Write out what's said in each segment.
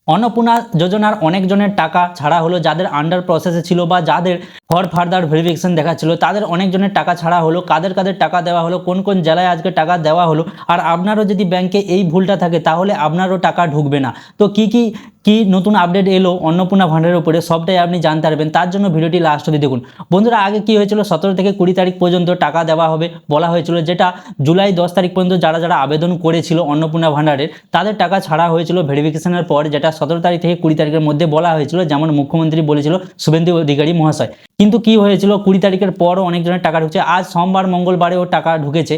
অন্নপূর্ণা যোজনার অনেকজনের টাকা ছাড়া হলো, যাদের আন্ডার প্রসেসে ছিল বা যাদের ফর ফার্দার ভেরিফিকেশন দেখাচ্ছিল তাদের অনেকজনের টাকা ছাড়া হলো। কাদের কাদের টাকা দেওয়া হলো, কোন কোন জেলায় আজকে টাকা দেওয়া হলো, আর আপনারও যদি ব্যাংকে এই ভুলটা থাকে তাহলে আপনারও টাকা ঢুকবে না। তো কি নতুন আপডেট এলো অন্নপূর্ণা ভান্ডারের উপরে সবটাই আপনি জানতে পারবেন, তার জন্য ভিডিওটি লাস্ট অবধি দেখুন। বন্ধুরা, আগে কি হয়েছিল, 17 থেকে 20 তারিখ পর্যন্ত টাকা দেওয়া হবে বলা হয়েছিল, যেটা জুলাই 10 তারিখ পর্যন্ত যারা যারা আবেদন করেছিল অন্নপূর্ণা ভান্ডারের তাদের টাকা ছাড়া হয়েছিল ভেরিফিকেশনের পর, যেটা 17 তারিখ থেকে 20 তারিখের মধ্যে বলা হয়েছিল, যেমন মুখ্যমন্ত্রী বলেছিল শুভেন্দু অধিকারী মহাশয়। কিন্তু কি হয়েছিল, 20 তারিখের পরও অনেকজনের টাকা ঢুকছে। আজ সোমবার মঙ্গলবারেও টাকা ঢুকেছে,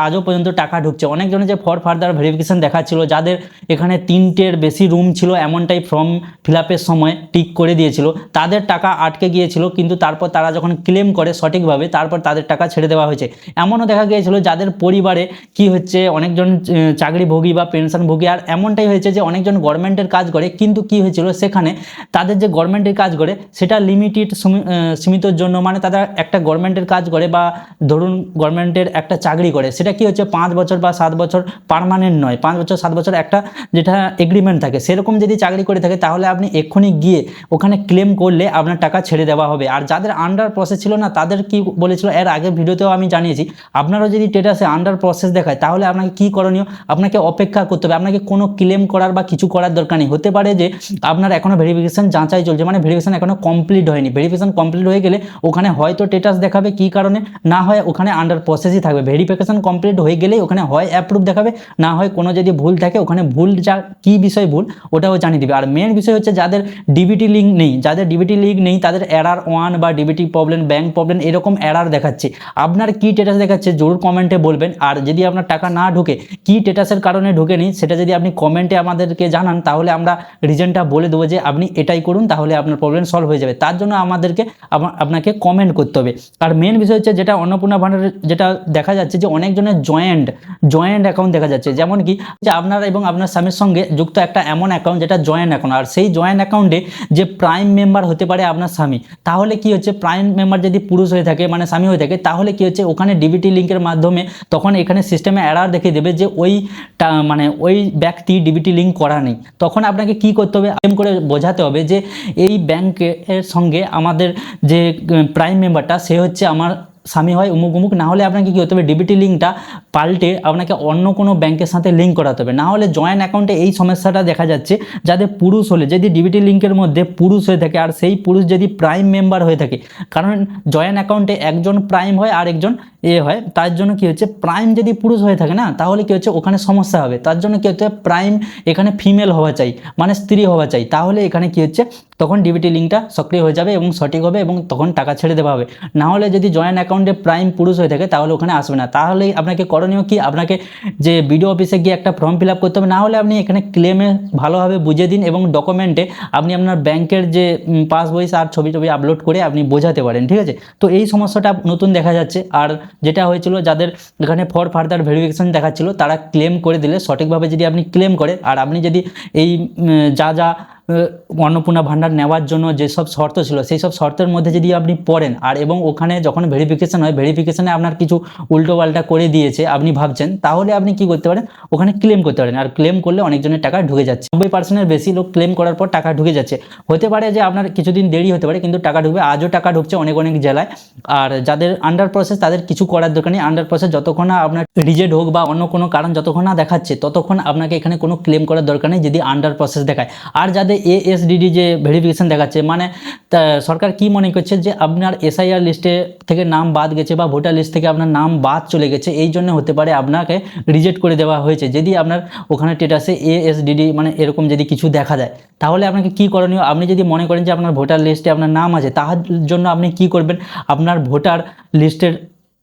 আজও পর্যন্ত টাকা ঢুকছে। অনেকজনের যে ফর ফার্দার ভেরিফিকেশন দেখাচ্ছিল, যাদের এখানে 3টের বেশি রুম ছিল এমনটাই ফর্ম ফিল আপের সময় টিক করে দিয়েছিল, তাদের টাকা আটকে গিয়েছিল, কিন্তু তারপর তারা যখন ক্লেম করে সঠিকভাবে তারপর তাদের টাকা ছেড়ে দেওয়া হয়েছে। এমনও দেখা গিয়েছিল যাদের পরিবারে কি হচ্ছে, অনেকজন চাকরিভোগী বা পেনশনভোগী, আর এমনটাই হয়েছে যে অনেকজন গভর্নমেন্টের কাজ করে, কিন্তু কি হয়েছিল সেখানে তাদের যে গভর্নমেন্টের কাজ করে সেটা লিমিটেড সীমিতর জন্য, মানে তারা একটা গভর্নমেন্টের কাজ করে বা ধরুন গভর্নমেন্টের একটা চাকরি করে, সেটা কি হচ্ছে 5 বছর বা 7 বছর পার্মানেন্ট নয়, 5 বছর 7 বছর একটা যেটা এগ্রিমেন্ট থাকে, সেরকম যদি চাকরি করে থাকে তাহলে আপনি এক্ষুনি গিয়ে ওখানে ক্লেম করলে আপনার টাকা ছেড়ে দেওয়া হবে। আর যাদের আন্ডার প্রসেস ছিল না তাদের কি বলেছিল, এর আগের ভিডিওতেও আমি জানিয়েছি, আপনারও যদি স্ট্যাটাসে আন্ডার প্রসেস দেখায় তাহলে আপনাকে কি করণীয়, আপনাকে অপেক্ষা করতে হবে, আপনাকে কোনো ক্লেম করার বা কিছু করার দরকার নেই। হতে পারে যে আপনার এখনও ভেরিফিকেশন যাচাই চলছে, মানে ভেরিফিকেশন এখনও কমপ্লিট হয়নি, ভেরিফিকেশন কমপ্লিট হয়ে গেলে ওখানে হয়তো স্ট্যাটাস দেখাবে কি কারণে, না হয় ওখানে আন্ডার প্রসেসই থাকবে। ভেরিফিকেশন কমপ্লিট হয়ে গেলেই ওখানে হয় অ্যাপ্রুভ দেখাবে, না হয় কোনো যদি ভুল থাকে ওখানে ভুল যা কী বিষয় ভুল ওটাও জানিয়ে দেবে। আর মেন বিষয় হচ্ছে যাদের ডিবিটি লিঙ্ক নেই, তাদের এরার 1 বা ডিবিটি প্রবলেম, ব্যাঙ্ক প্রবলেম এরকম এরার দেখাচ্ছে। আপনার কি স্ট্যাটাস দেখাচ্ছে জরুর কমেন্টে বলবেন। আর যদি আপনার টাকা না ঢুকে, কি স্ট্যাটাসের কারণে ঢুকেনি সেটা যদি আপনি কমেন্টে আমাদেরকে জানান, তাহলে আমরা রিজনটা বলে দেবো যে আপনি এটাই করুন, তাহলে আপনার প্রবলেম সলভ হয়ে যাবে। তার জন্য আমাদেরকে আপনাকে কমেন্ট করতে হবে। আর মেন বিষয় হচ্ছে যেটা অন্নপূর্ণা ভান্ডারের যেটা দেখা যাচ্ছে যে অনেকজনের জয়েন্ট অ্যাকাউন্ট দেখা যাচ্ছে, যেমন কি যে আপনার এবং আপনার স্বামীর সঙ্গে যুক্ত একটা এমন অ্যাকাউন্ট যেটা জয়েন্ট অ্যাকাউন্ট, আর সেই জয়েন্ট অ্যাকাউন্টে যে প্রাইম মেম্বার হতে পারে আপনার স্বামী, তাহলে কি হচ্ছে প্রাইম মেম্বার যদি পুরুষ হয়ে থাকে মানে স্বামী হয়ে থাকে, তাহলে কি হচ্ছে ওখানে ডিবিটি লিঙ্কের মাধ্যমে তখন এখানে সিস্টেমে এরার দেখিয়ে দেবে যে ওই ব্যক্তি ডিবিটি লিঙ্ক করা নেই। তখন আপনাকে কি করতে হবে, এম করে বোঝাতে হবে যে এই ব্যাংকের সঙ্গে আমাদের যে প্রাইম মেম্বারটা সে হচ্ছে আমার স্বামী হয় উমুক উমুক, না হলে আপনাকে কী হতে হবে ডিবিটি লিঙ্কটা পাল্টে আপনাকে অন্য কোনো ব্যাংকের সাথে লিঙ্ক করাতে হবে। না হলে জয়েন্ট অ্যাকাউন্টে এই সমস্যাটা দেখা যাচ্ছে, যাদের পুরুষ হলে যদি ডিবিটি লিঙ্কের মধ্যে পুরুষ হয়ে থাকে আর সেই পুরুষ যদি প্রাইম মেম্বার হয়ে থাকে, কারণ জয়েন্ট অ্যাকাউন্টে একজন প্রাইম হয় আর একজন হয়, তার জন্য কি হচ্ছে প্রাইম যদি পুরুষ হয়ে থাকে না, তাহলে কি হচ্ছে ওখানে সমস্যা হবে। তার জন্য কি হচ্ছে প্রাইম এখানে ফিমেল হওয়া চাই, মানে স্ত্রী হওয়া চাই, তাহলে এখানে কি হচ্ছে তখন ডিবিটি লিঙ্কটা সক্রিয় হয়ে যাবে এবং সঠিক হবে এবং তখন টাকা ছেড়ে দেওয়া হবে। না হলে যদি জয়েন্ট অ্যাকাউন্টে প্রাইম পুরুষ হয়ে থাকে তাহলে ওখানে আসবে না। তাহলে আপনাকে করণীয় কি, আপনাকে যে বিডিও অফিসে গিয়ে একটা ফর্ম ফিল আপ করতে হবে, না হলে আপনি এখানে ক্লেমে ভালোভাবে বুঝিয়ে দিন এবং ডকুমেন্টে আপনি আপনার ব্যাংকের যে পাসবই আর ছবি আপলোড করে আপনি বোঝাতে পারেন, ঠিক আছে। তো এই সমস্যাটা নতুন দেখা যাচ্ছে। আর যেটা হয়েছিল যাদের এখানে ফর ফার্দার ভেরিফিকেশন দেখাচ্ছিল তারা ক্লেম করে দিলে, সঠিকভাবে যদি আপনি ক্লেম করে আর আপনি যদি এই যা অন্নপূর্ণা ভান্ডার নেওয়ার জন্য যেসব শর্ত ছিল সেই সব শর্তের মধ্যে যদি আপনি পড়েন, আর এবং ওখানে যখন ভেরিফিকেশন হয় ভেরিফিকেশনে আপনার কিছু উল্টোপাল্টা করে দিয়েছে আপনি ভাবছেন, তাহলে আপনি কি করতে পারেন ওখানে ক্লেম করতে পারেন। আর ক্লেম করলে অনেকজনের টাকা ঢুকে যাচ্ছে, 90%-এর বেশি লোক ক্লেম করার পর টাকা ঢুকে যাচ্ছে। হতে পারে যে আপনার কিছুদিন দেরি হতে পারে, কিন্তু টাকা ঢুকবে। আজও টাকা ঢুকছে অনেক জেলায়। আর যাদের আন্ডার প্রসেস তাদের কিছু করার দরকার নেই। আন্ডার প্রসেস যতক্ষণ না আপনার রিজেক্ট হোক বা অন্য কোনো কারণ যতক্ষণ না দেখাচ্ছে ততক্ষণ আপনাকে এখানে কোনো ক্লেম করার দরকার নেই যদি আন্ডার প্রসেস দেখায়। আর যাদের এএসডিডি যে ভেরিফিকেশন দেখাচ্ছে, মানে সরকার কি মনে করছে যে আপনার এসআইআর লিস্টে থেকে নাম বাদ গেছে বা ভোটার লিস্ট থেকে আপনার নাম বাদ চলে গেছে, এই জন্য হতে পারে আপনাকে রিজেক্ট করে দেওয়া হয়েছে। যদি আপনার ওখানে স্ট্যাটাসে এএসডিডি মানে এরকম যদি কিছু দেখা যায়, তাহলে আপনাকে কি করণীয়, আপনি যদি মনে করেন যে আপনার ভোটার লিস্টে আপনার নাম আছে, তার জন্য আপনি কি করবেন, আপনার ভোটার লিস্টের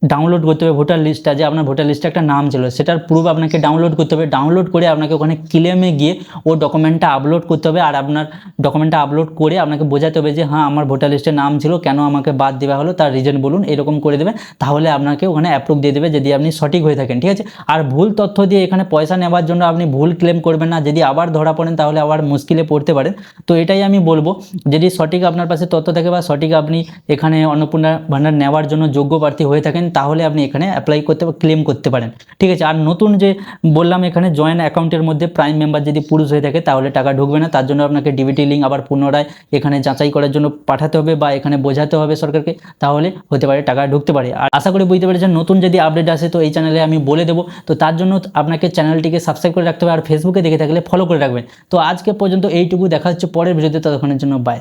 ডাউনলোড করতে হবে, ভোটার লিস্টটা যে আপনার ভোটার লিস্টে একটা নাম ছিল সেটার প্রুফ আপনাকে ডাউনলোড করতে হবে। ডাউনলোড করে আপনাকে ওখানে ক্লেমে গিয়ে ও ডকুমেন্টটা আপলোড করতে হবে। আর আপনার ডকুমেন্টটা আপলোড করে আপনাকে বোঝাতে হবে যে হ্যাঁ আমার ভোটার লিস্টে নাম ছিল, কেন আমাকে বাদ দেওয়া হলো তার রিজন বলুন, এরকম করে দেবেন। তাহলে আপনাকে ওখানে অ্যাপ্রুভ দিয়ে দেবে যদি আপনি সঠিক হয়ে থাকেন, ঠিক আছে। আর ভুল তথ্য দিয়ে এখানে পয়সা নেওয়ার জন্য আপনি ভুল ক্লেম করবেন না, যদি আবার ধরা পড়েন তাহলে আবার মুশকিলে পড়তে পারেন। তো এটাই আমি বলবো, যদি সঠিক আপনার পাশে তথ্য থাকে বা সঠিক আপনি এখানে অন্নপূর্ণা ভান্ডার নেওয়ার জন্য যোগ্য প্রার্থী হয়ে থাকেন, তাহলে আপনি এখানে অ্যাপ্লাই করতে বা ক্লেম করতে পারেন। ঠিক আছে। আর নতুন যে বললাম এখানে জয়েন্ট অ্যাকাউন্টের মধ্যে প্রাইম মেম্বার যদি পুরুষ হয়ে থাকে তাহলে টাকা ঢুকবে না, তার জন্য আপনাকে ডিবিটি লিঙ্ক আবার পুনরায় এখানে যাচাই করার জন্য পাঠাতে হবে বা এখানে বোঝাতে হবে সরকারকে, তাহলে হতে পারে টাকা ঢুকতে পারে। আর আশা করি বুঝতে পেরেছেন, নতুন যদি আপডেট আসে তো এই চ্যানেলে আমি বলে দেবো। তো তার জন্য আপনাকে চ্যানেলটিকে সাবস্ক্রাইব করে রাখতে হবে আর ফেসবুকে দেখে থাকলে ফলো করে রাখবেন। তো আজকে পর্যন্ত এইটুকু, দেখা হচ্ছে পরের ভিডিওতে, ততক্ষণের জন্য বাই।